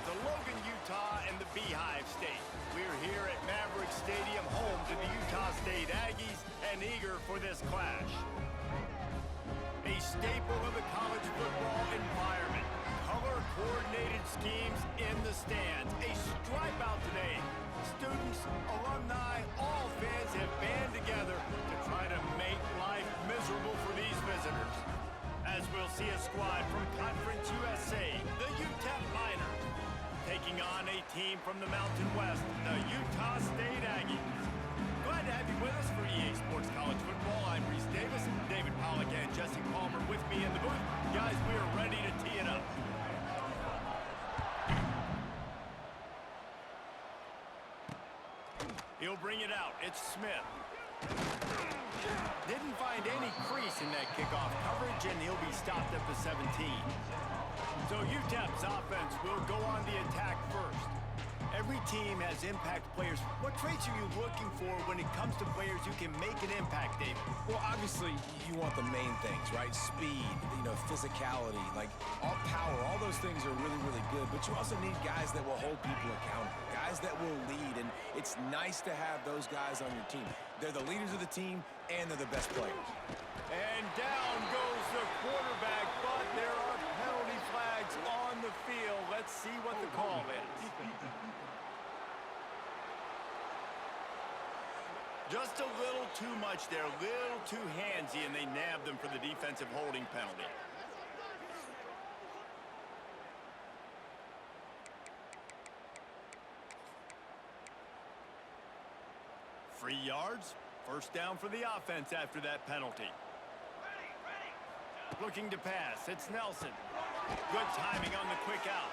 to Logan, Utah and the Beehive State. We're here at Maverick Stadium, home to the Utah State Aggies, and eager for this clash. A staple of the college football environment. Color-coordinated schemes in the stands. A stripe out today. Students, alumni, all fans have band together to try to make life miserable for these visitors. As we'll see a squad from Conference USA, the UTEP Miners, taking on a team from the Mountain West, the Utah State Aggies. Glad to have you with us for EA Sports College Football. I'm Reese Davis, David Pollack and Jesse Palmer with me in the booth. Guys, we are ready to tee it up. He'll bring it out. It's Smith. Didn't find any crease in that kickoff coverage, and he'll be stopped at the 17. So UTEP's offense will go on the attack first. Every team has impact players. What traits are you looking for when it comes to players who can make an impact, David? Well, obviously, you want the main things, right? Speed, physicality, like all power, all those things are really, really good. But you also need guys that will hold people accountable, guys that will lead. And it's nice to have those guys on your team. They're the leaders of the team, and they're the best players. And down goes the quarterback, but there are penalty flags on the field. Let's see what the call is. Just a little too much there, a little too handsy, and they nabbed them for the defensive holding penalty. Free yards, first down for the offense after that penalty. Looking to pass, it's Nelson. Good timing on the quick out.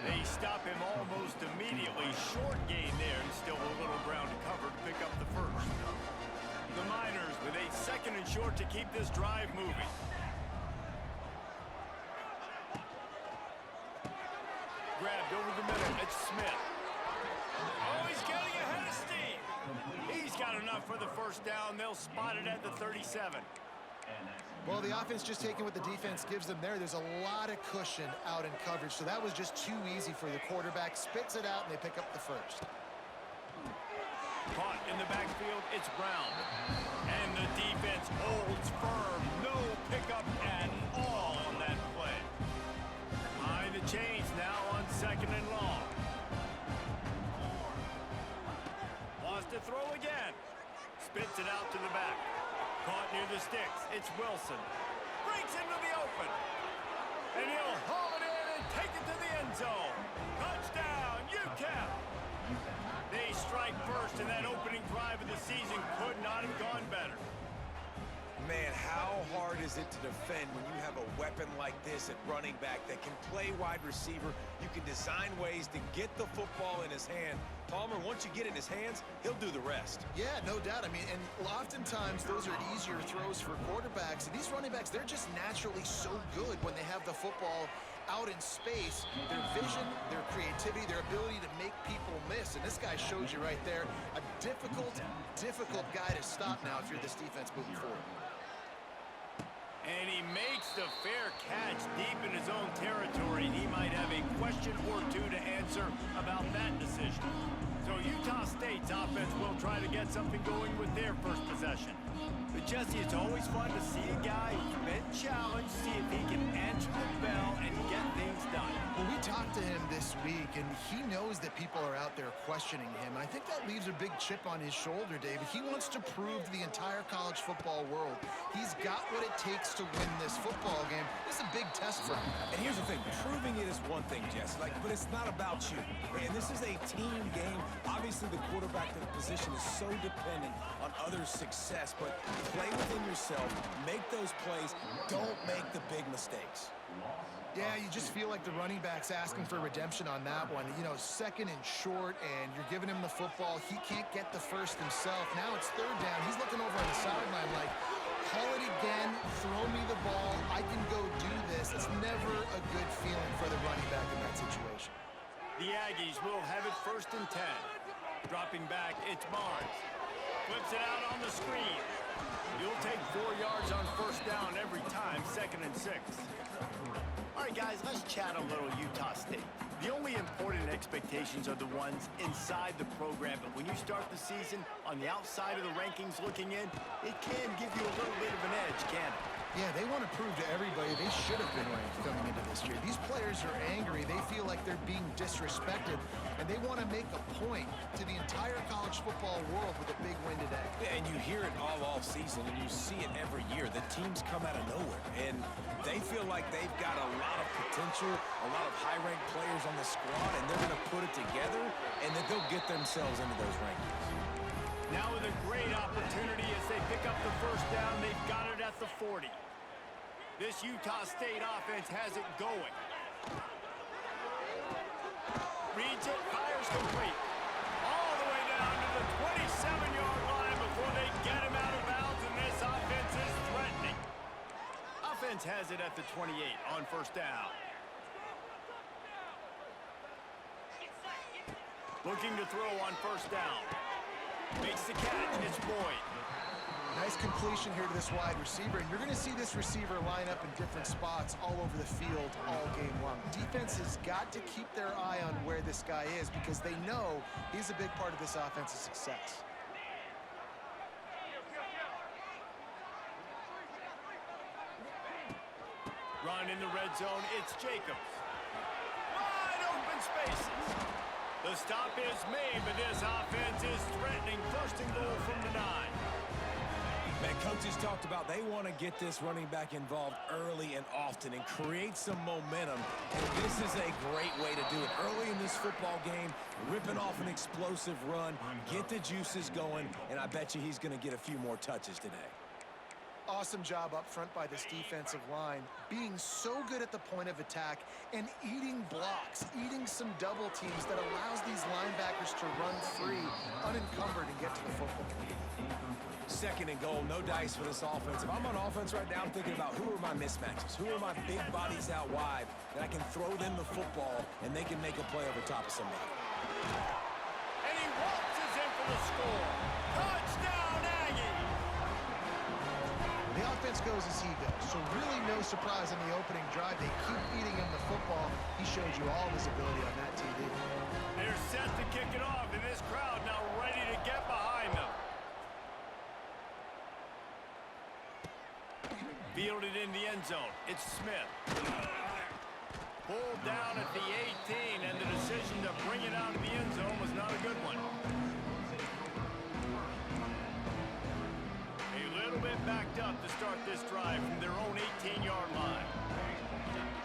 They stop him almost immediately. Short gain there, and still a little ground to cover to pick up the first. The Miners with a second and short to keep this drive moving. Grabbed over the middle, it's Smith. Oh, he's getting ahead of steam. He's got enough for the first down. They'll spot it at the 37. Well, the offense just taking what the defense gives them there. There's a lot of cushion out in coverage, so that was just too easy for the quarterback. Spits it out, and they pick up the first. Caught in the backfield, it's Brown. And the defense holds firm. No pickup at all on that play. Behind the chains now on second and long. Wants to throw again. Spits it out to the back. Caught near the sticks. It's Wilson. Breaks into the open. And he'll haul it in and take it to the end zone. Touchdown, UTEP. They strike first, and that opening drive of the season could not have gone better. Man, how hard is it to defend when you have a weapon like this at running back that can play wide receiver? You can design ways to get the football in his hand. Palmer, once you get it in his hands, he'll do the rest. Yeah, no doubt. I mean, and oftentimes those are easier throws for quarterbacks. And these running backs, they're just naturally so good when they have the football out in space. Their vision, their creativity, their ability to make people miss. And this guy shows you right there, a difficult guy to stop now if you're this defense moving forward. And he makes the fair catch deep in his own territory. He might have a question or two to answer about that decision. So Utah State's offense will try to get something going with their first possession. But Jesse, it's always fun to see a guy who's been challenged, see if he can answer the bell and get things done. Well, we talked to him this week, and he knows that people are out there questioning him. And I think that leaves a big chip on his shoulder, David. He wants to prove to the entire college football world he's got what it takes to win this football game. This is a big test for him. And here's the thing, proving it is one thing, Jess, but it's not about you. And this is a team game. Obviously, the quarterback position is so dependent on others' success, but play within yourself, make those plays, don't make the big mistakes. Yeah, you just feel like the running back's asking for redemption on that one. Second and short, and you're giving him the football. He can't get the first himself. Now it's third down. He's looking over on the sideline like, call it again, throw me the ball, I can go do this. It's never a good feeling for the running back in that situation. The Aggies will have it first and 10. Dropping back, it's Barnes. Flips it out on the screen. You'll take 4 yards on first down every time, second and 6. All right, guys, let's chat a little Utah State. The only important expectations are the ones inside the program, but when you start the season on the outside of the rankings looking in, it can give you a little bit of an edge, can't it? Yeah, they want to prove to everybody they should have been ranked coming into this year. These players are angry. They feel like they're being disrespected, and they want to make a point to the entire college football world with a big win today. Yeah, and you hear it all season, and you see it every year. The teams come out of nowhere, and they feel like they've got a lot of potential, a lot of high-ranked players on the squad, and they're going to put it together, and then they'll get themselves into those rankings. Now with a great opportunity as they pick up the first down, they've got it at the 40. This Utah State offense has it going. Reads it, fires complete. All the way down to the 27-yard line before they get him out of bounds, and this offense is threatening. Offense has it at the 28 on first down. Looking to throw on first down. Makes the catch, it's Boyd. Nice completion here to this wide receiver, and you're going to see this receiver line up in different spots all over the field all game long. Defense has got to keep their eye on where this guy is because they know he's a big part of this offense's success. Run in the red zone, it's Jacobs. Wide open spaces. The stop is made, but this offense is threatening. First and goal from the 9. Man, coaches talked about they want to get this running back involved early and often and create some momentum. And this is a great way to do it. Early in this football game, ripping off an explosive run, get the juices going, and I bet you he's going to get a few more touches today. Awesome job up front by this defensive line, being so good at the point of attack and eating blocks, eating some double teams that allows these linebackers to run free, unencumbered, and get to the football. Second and goal, no dice for this offense. If I'm on offense right now, I'm thinking about who are my mismatches? Who are my big bodies out wide that I can throw them the football and they can make a play over top of somebody? And he waltzes in for the score. Touchdown, Aggies! The offense goes as he goes, so really no surprise in the opening drive. They keep feeding him the football. He showed you all his ability on that TV. They're set to kick it off, and this crowd now ready to get behind them. Fielded in the end zone. It's Smith. Pulled down at the 18, and the decision to bring it out of the end zone was not a good one. A little bit backed up to start this drive from their own 18-yard line.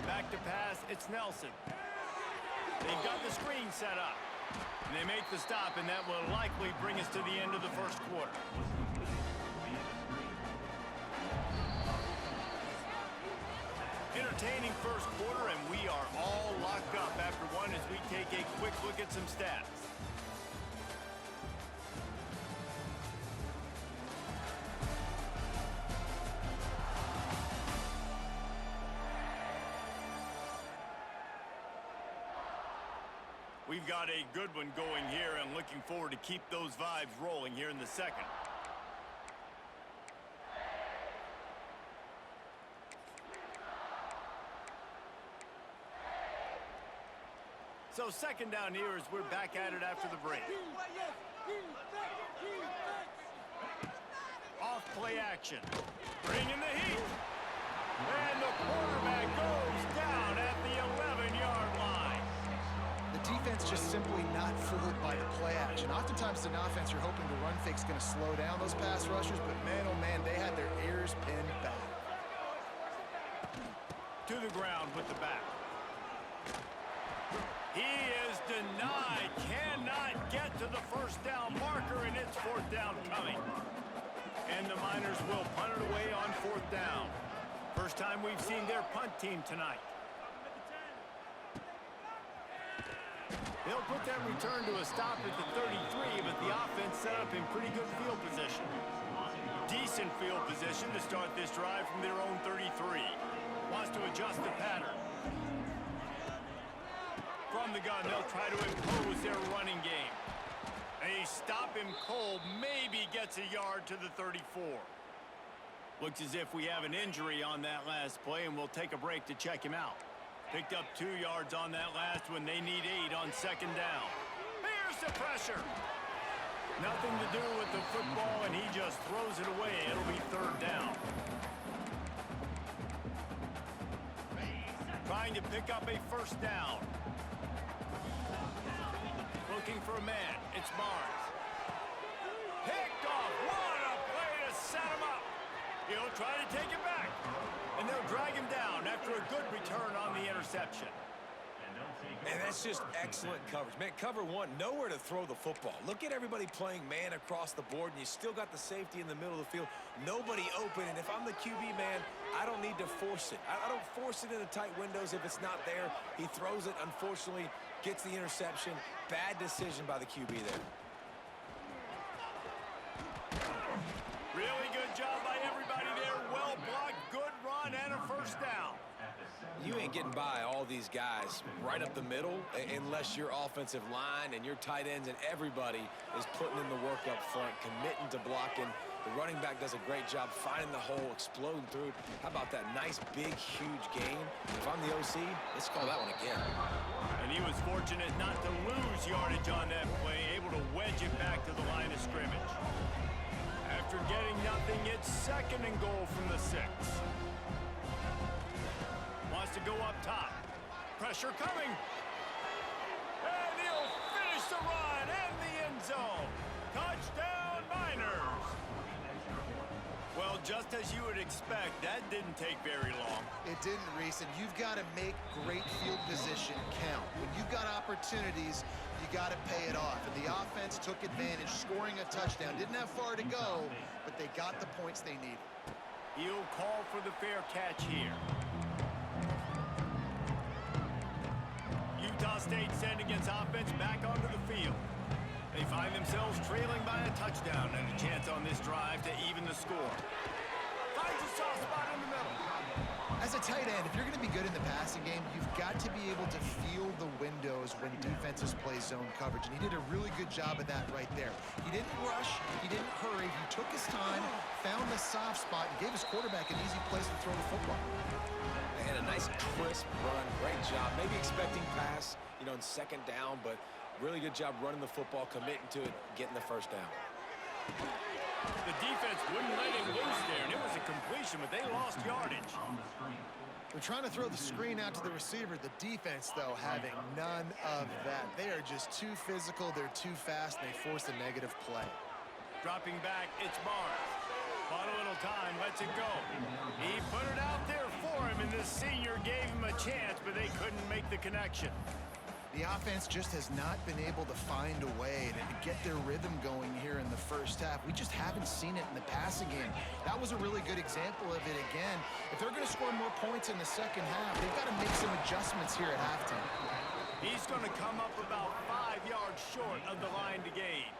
Back to pass, it's Nelson. They've got the screen set up. And they make the stop, and that will likely bring us to the end of the first quarter. Entertaining first quarter, and we are all locked up after one as we take a quick look at some stats. We've got a good one going here and looking forward to keep those vibes rolling here in the second. So second down here as we're back at it after the break. Off play action. Bringing the heat. And the quarterback goes down at the 11-yard line. The defense just simply not fooled by the play action. Oftentimes in offense, you're hoping the run fake's going to slow down those pass rushers, but man, oh man, they had their ears pinned back. To the ground with the back. He is denied, cannot get to the first down marker, and it's fourth down coming. And the Miners will punt it away on fourth down. First time we've seen their punt team tonight. They'll put that return to a stop at the 33, but the offense set up in pretty good field position. Decent field position to start this drive from their own 33. Wants to adjust the pattern. From the gun, they'll try to impose their running game. They stop him cold, maybe gets a yard to the 34. Looks as if we have an injury on that last play, and we'll take a break to check him out. Picked up 2 yards on that last one. They need 8 on second down. Here's the pressure. Nothing to do with the football, and he just throws it away. It'll be third down. Trying to pick up a first down. Looking for a man. It's Barnes. Picked off. What a play to set him up. He'll try to take it back. And they'll drag him down after a good return on the interception. And that's just excellent coverage. Man, cover one, nowhere to throw the football. Look at everybody playing man across the board, and you still got the safety in the middle of the field. Nobody open, and if I'm the QB, man, I don't need to force it. I don't force it into tight windows if it's not there. He throws it, unfortunately, gets the interception. Bad decision by the QB there. Really good job by everybody there. Well blocked, good run, and a first down. You ain't getting by all these guys right up the middle unless your offensive line and your tight ends and everybody is putting in the work up front, committing to blocking. The running back does a great job finding the hole, exploding through. How about that nice, big, huge gain? If I'm the OC, let's call that one again. And he was fortunate not to lose yardage on that play, able to wedge it back to the line of scrimmage. After getting nothing, it's second and goal from the 6. Wants to go up top. Pressure coming. And he'll finish the run and the end zone. Touchdown, Miners. Well, just as you would expect, that didn't take very long. It didn't, Reese, and you've got to make great field position count. When you've got opportunities, you got to pay it off. And the offense took advantage, scoring a touchdown. Didn't have far to go, but they got the points they needed. He'll call for the fair catch here. Utah State sending its offense back onto the field. They find themselves trailing by a touchdown and a chance on this drive to even the score. Finds a soft spot in the middle. As a tight end, if you're going to be good in the passing game, you've got to be able to feel the windows when defenses play zone coverage. And he did a really good job of that right there. He didn't rush. He didn't hurry. He took his time, found the soft spot, and gave his quarterback an easy place to throw the football. And a nice crisp run. Great job. Maybe expecting pass, in second down, but really good job running the football, committing to it, getting the first down. The defense wouldn't let him loose there, and it was a completion, but they lost yardage. They're trying to throw the screen out to the receiver. The defense, though, having none of that. They are just too physical. They're too fast, and they force a negative play. Dropping back, it's Barnes. Bought a little time, lets it go. He put it out there for him, and this senior gave him a chance, but they couldn't make the connection. The offense just has not been able to find a way to get their rhythm going here in the first half. We just haven't seen it in the passing game. That was a really good example of it again. If they're going to score more points in the second half, they've got to make some adjustments here at halftime. He's going to come up about 5 yards short of the line to gain.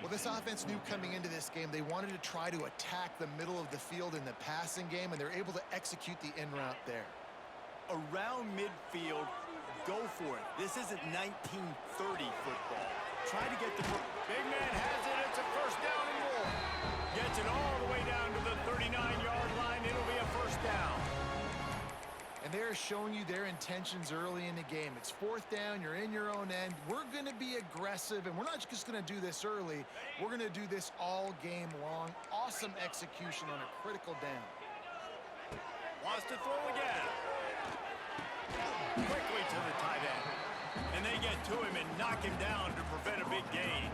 Well, this offense knew coming into this game they wanted to try to attack the middle of the field in the passing game, and they're able to execute the in route there. Around midfield, go for it. This isn't 1930 football. Try to get the big man has it. It's a first down and more. Gets it all the way down to the 39-yard line. It'll be a first down. And they're showing you their intentions early in the game. It's fourth down. You're in your own end. We're going to be aggressive, and we're not just going to do this early. We're going to do this all game long. Awesome execution on a critical down. Wants to throw again. Quickly to the tight end. And they get to him and knock him down to prevent a big gain.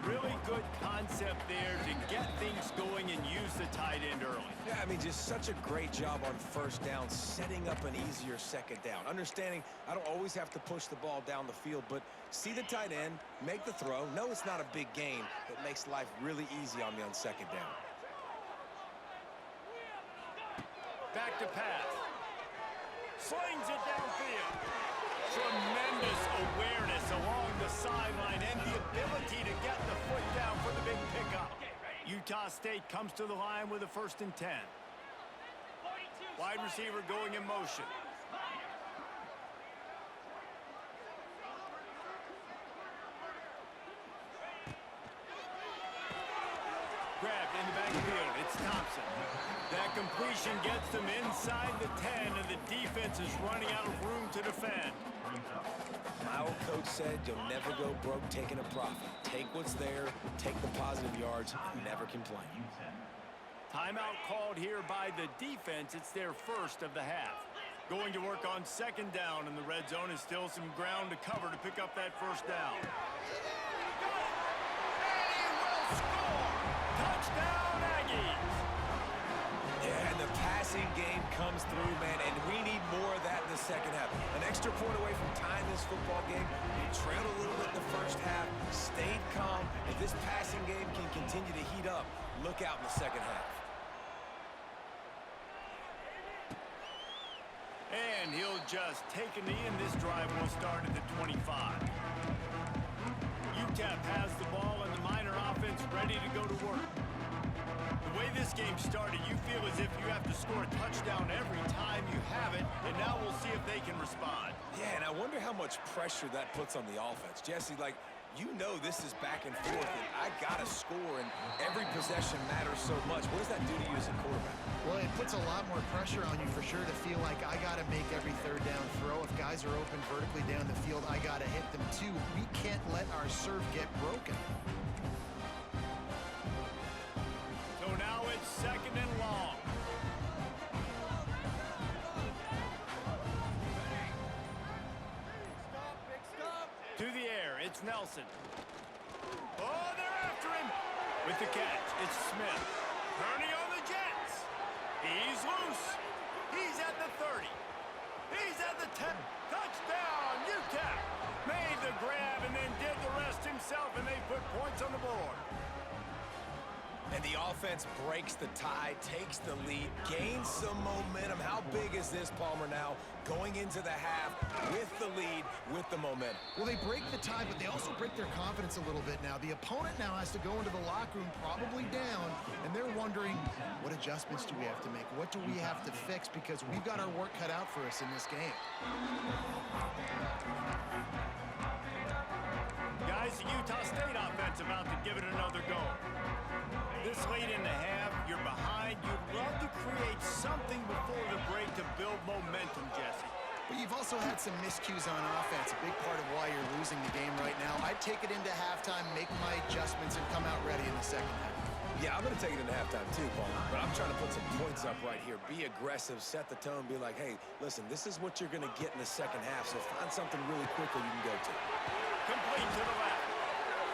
Really good concept there to get things going and use the tight end early. Yeah, just such a great job on first down, setting up an easier second down. Understanding I don't always have to push the ball down the field, but see the tight end, make the throw. No, it's not a big gain. It makes life really easy on me on second down. Back to pass. Slings it downfield. Tremendous awareness along the sideline and the ability to get the foot down for the big pickup. Utah State comes to the line with a 1st and 10. Wide receiver going in motion. Grabbed in the backfield. It's Thompson. That completion gets them inside the 10, and the defense is running out of room to defend. My old coach said you'll never go broke taking a profit. Take what's there, take the positive yards, and never complain. Timeout called here by the defense. It's their first of the half. Going to work on second down, and the red zone is still some ground to cover to pick up that first down. And he will score! Touchdown, Aggies! Yeah, and the passing game comes through, man, and we need more of that in the second half. An extra point away from tying this football game. We trailed a little bit in the first half, stayed calm. If this passing game can continue to heat up, look out in the second half. And he'll just take a knee, and this drive will start at the 25. UTEP has the ball, and the Miner offense ready to go to work. The way this game started, you feel as if you have to score a touchdown every time you have it, and now we'll see if they can respond. Yeah, and I wonder how much pressure that puts on the offense. Jesse, like, you know this is back and forth, and I got to score, and every possession matters so much. What does that do to you as a quarterback? Well, it puts a lot more pressure on you for sure to feel like I got to make every third down throw. If guys are open vertically down the field, I got to hit them too. We can't let our serve get broken. So now it's second and long. To the air, it's Nelson. Oh, they're after him. With the catch, it's Smith. Turning on the Jets. He's loose. He's at the 30. He's at the 10. Touchdown, UTEP. Made the grab and then did the rest himself, and they put points on the board. And the offense breaks the tie, takes the lead, gains some momentum. How big is this, Palmer, now? Going into the half with the lead, with the momentum. Well, they break the tie, but they also break their confidence a little bit now. The opponent now has to go into the locker room probably down, and they're wondering, what adjustments do we have to make? What do we have to fix? Because we've got our work cut out for us in this game. Guys, the Utah State offense about to give it another go. This late in the half, you're behind. You'd love to create something before the break to build momentum, Jesse. But you've also had some miscues on offense, a big part of why you're losing the game right now. I'd take it into halftime, make my adjustments, and come out ready in the second half. Yeah, I'm going to take it into halftime too, Palmer. But I'm trying to put some points up right here. Be aggressive, set the tone, be like, hey, listen, this is what you're going to get in the second half, so find something really quickly you can go to. Complete to the left.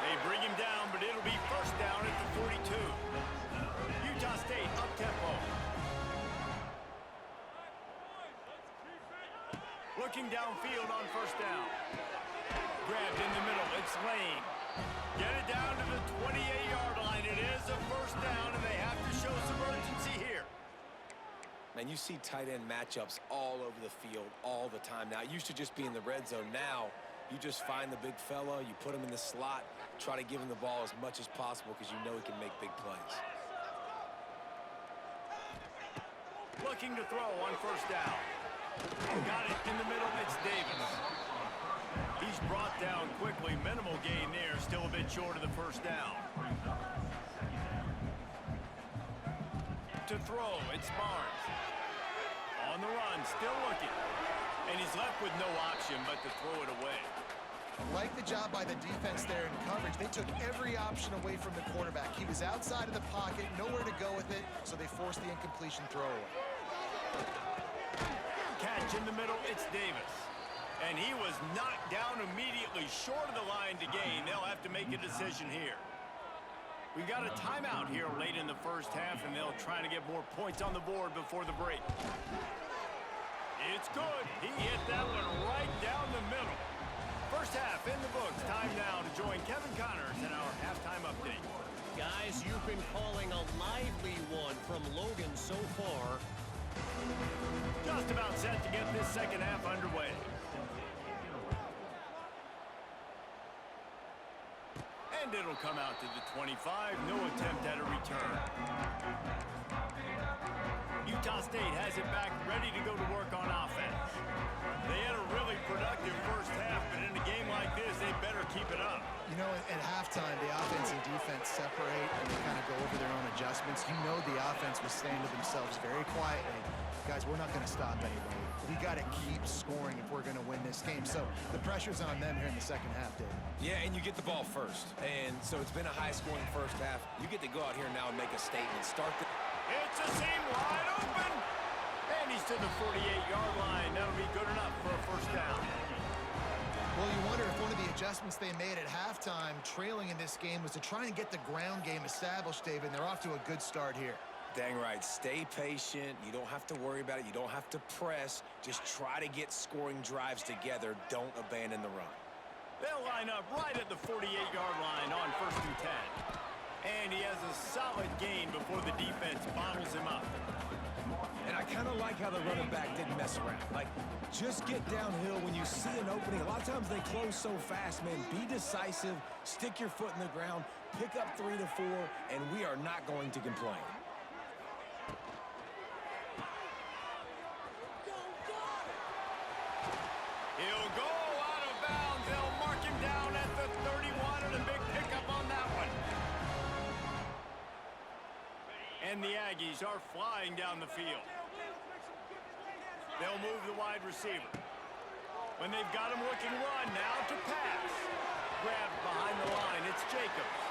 They bring him down, but it'll be first down at the 42. Utah State up-tempo. Looking downfield on first down. Grabbed in the middle. It's Lane. Get it down to the 28-yard line. It is a first down, and they have to show some urgency here. Man, you see tight end matchups all over the field all the time now. It used to just be in the red zone. Now, you just find the big fella, you put him in the slot, try to give him the ball as much as possible because you know he can make big plays. Looking to throw on first down. Got it in the middle, it's Davis. He's brought down quickly, minimal gain there, still a bit short of the first down. To throw, it's Barnes. On the run, still looking. And he's left with no option but to throw it away. Like the job by the defense there in coverage. They took every option away from the quarterback. He was outside of the pocket, nowhere to go with it, so they forced the incompletion throwaway. Catch in the middle, it's Davis. And he was knocked down immediately short of the line to gain. They'll have to make a decision here. We've got a timeout here late in the first half, and they'll try to get more points on the board before the break. It's good. He hit that one right down the middle. First half in the books. Time now to join Kevin Connors in our halftime update. Guys, you've been calling a lively one from Logan so far. Just about set to get this second half underway. And it'll come out to the 25. No attempt at a return. Utah State has it back, ready to go to work on offense. They had a really productive first half, but in a game like this, they better keep it up. You know, at halftime, the offense and defense separate and they kind of go over their own adjustments. You know the offense was saying to themselves very quietly, guys, we're not going to stop anybody. We got to keep scoring if we're going to win this game. So the pressure's on them here in the second half, Dave. Yeah, and you get the ball first. And so it's been a high-scoring first half. You get to go out here now and make a statement. It's a seam wide open. And he's to the 48-yard line. That'll be good enough for a first down. Well, you wonder if one of the adjustments they made at halftime, trailing in this game, was to try and get the ground game established, Dave, and they're off to a good start here. Dang right. Stay patient. You don't have to worry about it. You don't have to press. Just try to get scoring drives together. Don't abandon the run. They'll line up right at the 48-yard line on 1st and 10. And he has a solid gain before the defense bottles him up. And I kind of like how the running back didn't mess around. Like, just get downhill when you see an opening. A lot of times they close so fast, man. Be decisive. Stick your foot in the ground. Pick up 3 to 4, and we are not going to complain. He'll go out of bounds. They'll mark him down at the 31, and a big pickup on that one. And the Aggies are flying down the field. They'll move the wide receiver. When they've got him looking run, now to pass. Grabbed behind the line, it's Jacobs.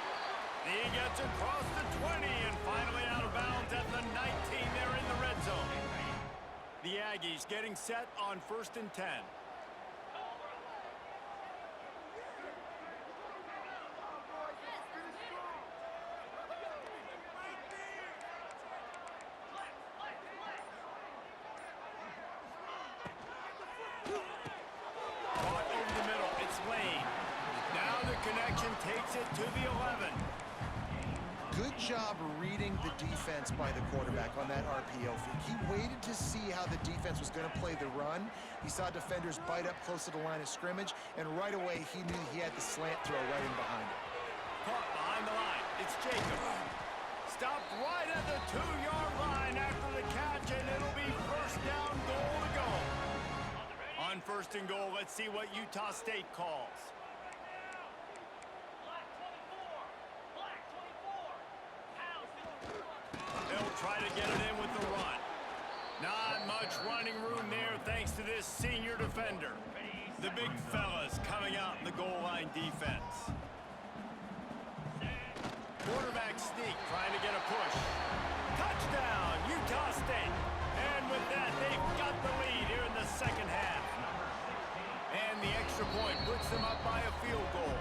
He gets across the 20 and finally out of bounds at the 19. They're in the red zone. The Aggies getting set on 1st and 10. Takes it to the 11. Good job reading the defense by the quarterback on that RPO feed. He waited to see how the defense was going to play the run. He saw defenders bite up close to the line of scrimmage, and right away he knew he had the slant throw right in behind it. Caught behind the line. It's Jacobs. Stopped right at the 2-yard line after the catch, and it'll be first down, goal to go. On 1st and goal, let's see what Utah State calls. They'll try to get it in with the run. Not much running room there thanks to this senior defender. The big fellas coming out in the goal line defense. Quarterback sneak trying to get a push. Touchdown, Utah State. And with that, they've got the lead here in the second half. And the extra point puts them up by a field goal.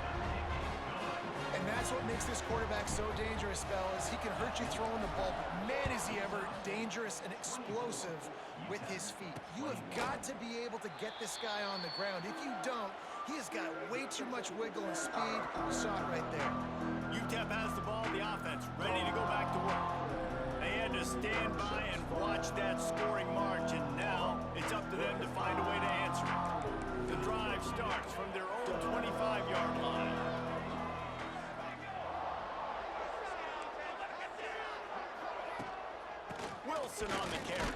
And that's what makes this quarterback so dangerous, fellas. He can hurt you throwing the ball, but man, is he ever dangerous and explosive with his feet. You have got to be able to get this guy on the ground. If you don't, he has got way too much wiggle and speed. You saw it right there. UTEP has the ball, the offense ready to go back to work. They had to stand by and watch that scoring march, and now it's up to them to find a way to answer it. The drive starts from their own 25-yard line. Wilson on the carry.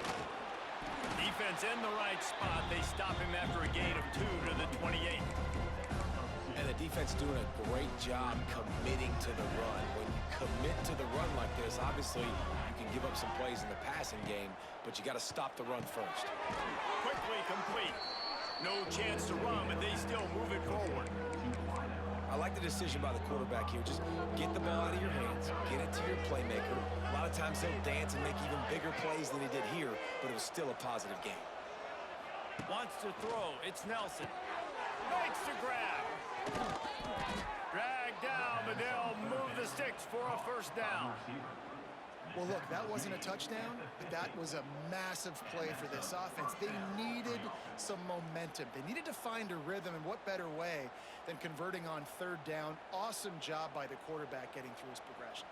Defense in the right spot. They stop him after a gain of 2 to the 28. And the defense doing a great job committing to the run. When you commit to the run like this, obviously you can give up some plays in the passing game, but you got to stop the run first. Quickly complete. No chance to run, but they still move it forward. I like the decision by the quarterback here. Just get the ball out of your hands, get it to your playmaker. A lot of times he'll dance and make even bigger plays than he did here, but it was still a positive game. Wants to throw. It's Nelson. Makes the grab. Dragged down, but they'll move the sticks for a first down. Well, look, that wasn't a touchdown, but that was a massive play for this offense. They needed some momentum. They needed to find a rhythm, and what better way than converting on 3rd down. Awesome job by the quarterback getting through his progression.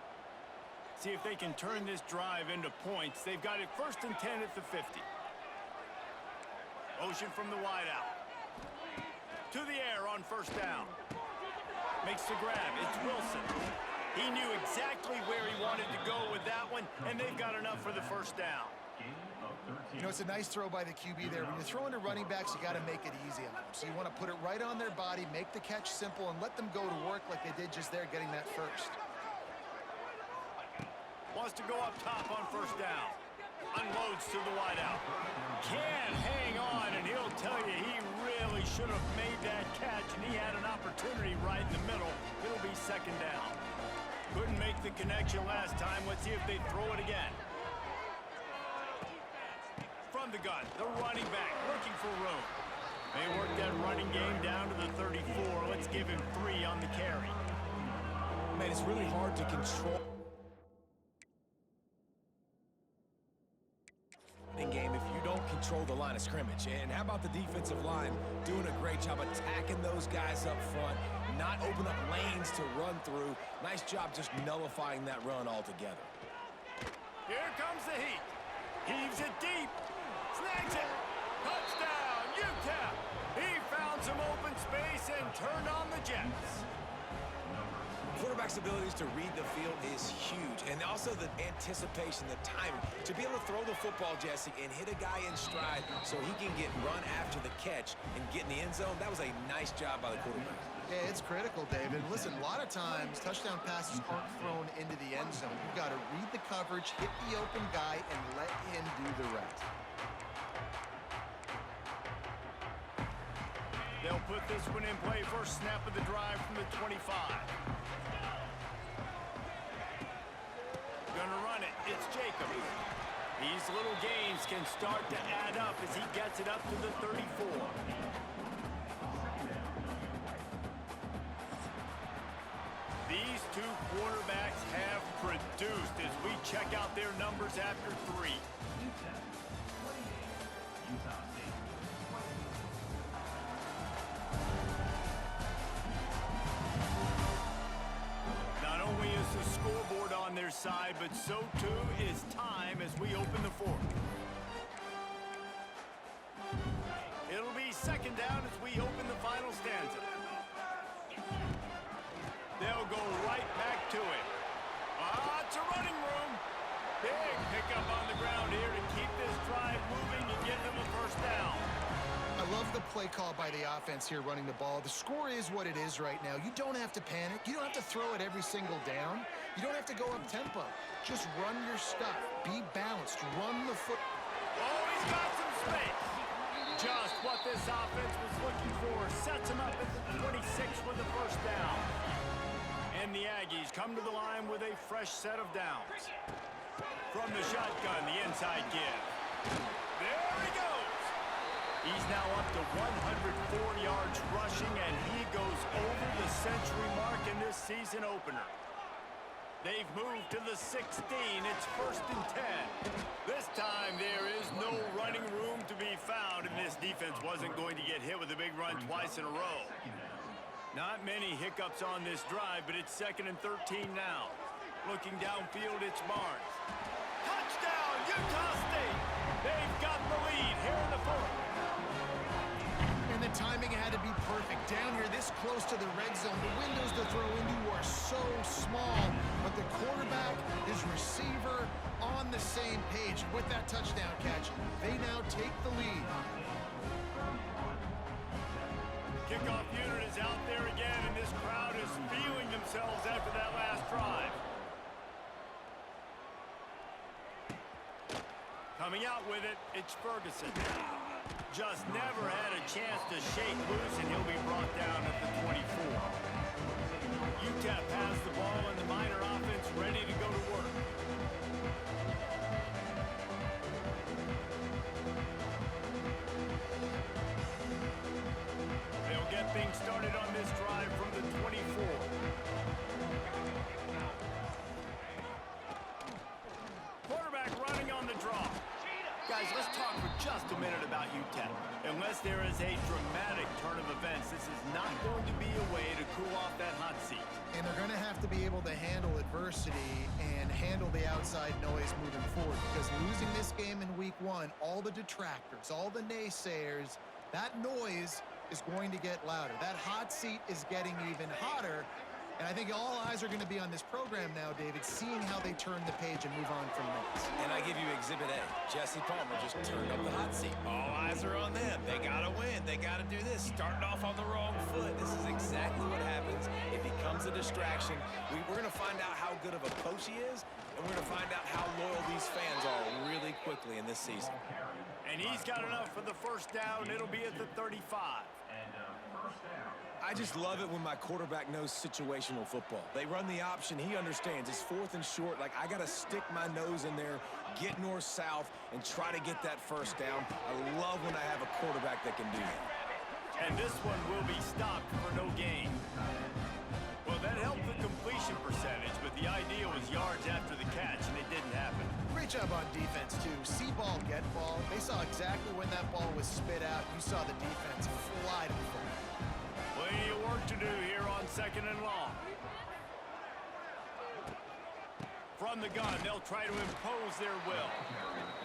See if they can turn this drive into points. They've got it 1st and 10 at the 50. Motion from the wideout. To the air on 1st down. Makes the grab. It's Wilson. He knew exactly where he wanted to go with that one, and they've got enough for the first down. You know, it's a nice throw by the QB there. When you're throwing to running backs, you got to make it easy on them. So you want to put it right on their body, make the catch simple, and let them go to work like they did just there, getting that first. Wants to go up top on first down. Unloads to the wideout. Can't hang on, and he'll tell you he really should have made that catch, and he had an opportunity right in the middle. It'll be second down. Couldn't make the connection last time. Let's see if they throw it again. From the gun, the running back looking for room. They work that running game down to the 34. Let's give him 3 on the carry. Man, it's really hard to control game if you don't control the line of scrimmage. And how about the defensive line doing a great job attacking those guys up front, not open up lanes to run through. Nice job just nullifying that run altogether. Here comes the heat. Heaves it deep. Snags it. Touchdown, UTEP. He found some open space and turned on the Jets. Quarterback's abilities to read the field is huge, and also the anticipation, the timing. To be able to throw the football, Jesse, and hit a guy in stride so he can get run after the catch and get in the end zone, that was a nice job by the quarterback. Yeah, it's critical, David. Listen, a lot of times, touchdown passes aren't thrown into the end zone. You've got to read the coverage, hit the open guy, and let him do the rest. They'll put this one in play. First snap of the drive from the 25. Gonna run it. It's Jacobs. These little gains can start to add up as he gets it up to the 34. These two quarterbacks have produced as we check out their numbers after 3. Not only is the scoreboard on their side, but so too is time as we open the 4th. It'll be second down as we open the final stanza. They'll go right back to it. It's a running room. Big pickup on the ground here to keep this drive moving and get them a first down. I love the play call by the offense here running the ball. The score is what it is right now. You don't have to panic. You don't have to throw it every single down. You don't have to go up tempo. Just run your stuff. Be balanced. Run the foot. Oh, he's got some space. Just what this offense was looking for. Sets him up at the 26 with the first down. And the Aggies come to the line with a fresh set of downs. From the shotgun, the inside give. There he goes. He's now up to 104 yards rushing, and he goes over the century mark in this season opener. They've moved to the 16. It's 1st and 10. This time there is no running room to be found, and this defense wasn't going to get hit with a big run twice in a row. Not many hiccups on this drive, but it's 2nd and 13 now. Looking downfield, it's Barnes. Touchdown, Utah State! They've got the lead here in the 4th. And the timing had to be perfect. Down here this close to the red zone, the windows to throw into are so small, but the quarterback, his receiver, on the same page. With that touchdown catch, they now take the lead. Kickoff unit is out there again, and this crowd is feeling themselves after that last drive. Coming out with it, it's Ferguson. Just never had a chance to shake loose, and he'll be brought down at the 24. UTEP has the ball, and the Miner offense ready to go to work. They'll get things started on this drive from the 24. Quarterback running on the draw. Guys, let's talk for just a minute about UTEP. Unless there is a dramatic turn of events, this is not going to be a way to cool off that hot seat. And they're going to have to be able to handle adversity and handle the outside noise moving forward, because losing this game in week 1, all the detractors, all the naysayers, that noise is going to get louder. That hot seat is getting even hotter, And I think all eyes are going to be on this program now, David, seeing how they turn the page and move on from this. And I give you Exhibit A. Jesse Palmer just turned up the hot seat. All eyes are on them. They got to win. They got to do this. Starting off on the wrong foot. This is exactly what happens. It becomes a distraction. We're going to find out how good of a coach he is, and we're going to find out how loyal these fans are really quickly in this season. And he's got enough for the first down. It'll be at the 35. I just love it when my quarterback knows situational football. They run the option. He understands. It's 4th and short. Like, I got to stick my nose in there, get north-south, and try to get that first down. I love when I have a quarterback that can do that. And this one will be stopped for no gain. Well, that helped the completion percentage, but the idea was yards after the catch, and it didn't happen. Great job on defense, too. See ball, get ball. They saw exactly when that ball was spit out. You saw the defense fly to the football. Plenty of work to do here on 2nd and long. From the gun, they'll try to impose their will.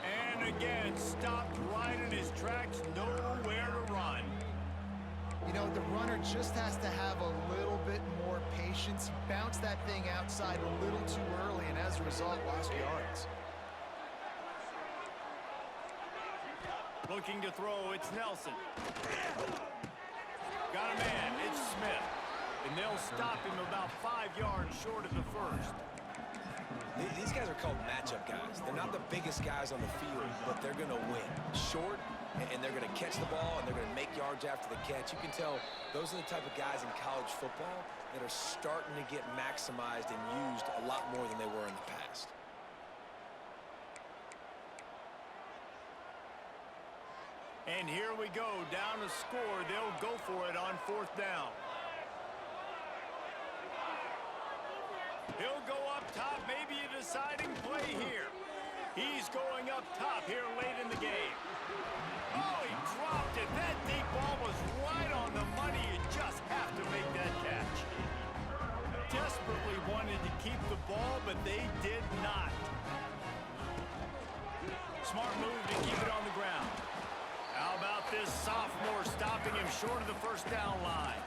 And again, stopped right in his tracks, nowhere to run. You know, the runner just has to have a little bit more patience. Bounce that thing outside a little too early, and as a result, lost yards. Looking to throw, it's Nelson. Got a man, it's Smith. And they'll stop him about 5 yards short of the first. These guys are called matchup guys. They're not the biggest guys on the field, but they're going to win. Short, and they're going to catch the ball, and they're going to make yards after the catch. You can tell those are the type of guys in college football that are starting to get maximized and used a lot more than they were in the past. And here we go, down to score. They'll go for it on 4th down. He'll go up top, maybe a deciding play here. He's going up top here late in the game. Oh, he dropped it. That deep ball was right on the money. You just have to make that catch. Desperately wanted to keep the ball, but they did not. Smart move to keep it on the ground. How about this sophomore stopping him short of the first down line?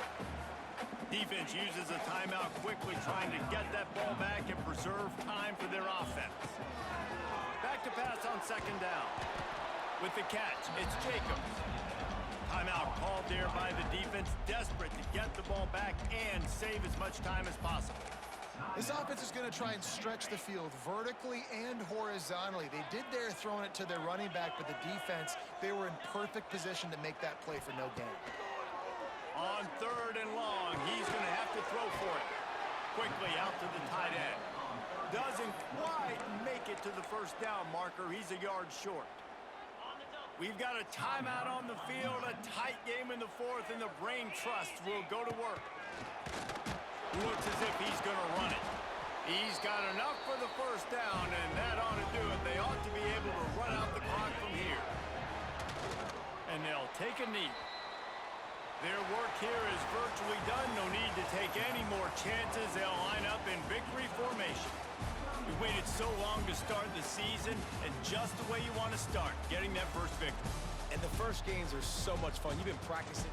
Defense uses a timeout quickly, trying to get that ball back and preserve time for their offense. Back to pass on 2nd down. With the catch, it's Jacobs. Timeout called there by the defense, desperate to get the ball back and save as much time as possible. This offense is going to try and stretch the field vertically and horizontally. They did there throwing it to their running back, but the defense, they were in perfect position to make that play for no gain. On 3rd and long, he's going to have to throw for it. Quickly out to the tight end. Doesn't quite make it to the first down marker. He's a yard short. We've got a timeout on the field, a tight game in the 4th, and the brain trust will go to work. Looks as if he's going to run it. He's got enough for the first down, and that ought to do it. They ought to be able to run out the clock from here. And they'll take a knee. Their work here is virtually done. No need to take any more chances. They'll line up in victory formation. We waited so long to start the season, and just the way you want to start, getting that first victory. And the first games are so much fun. You've been practicing.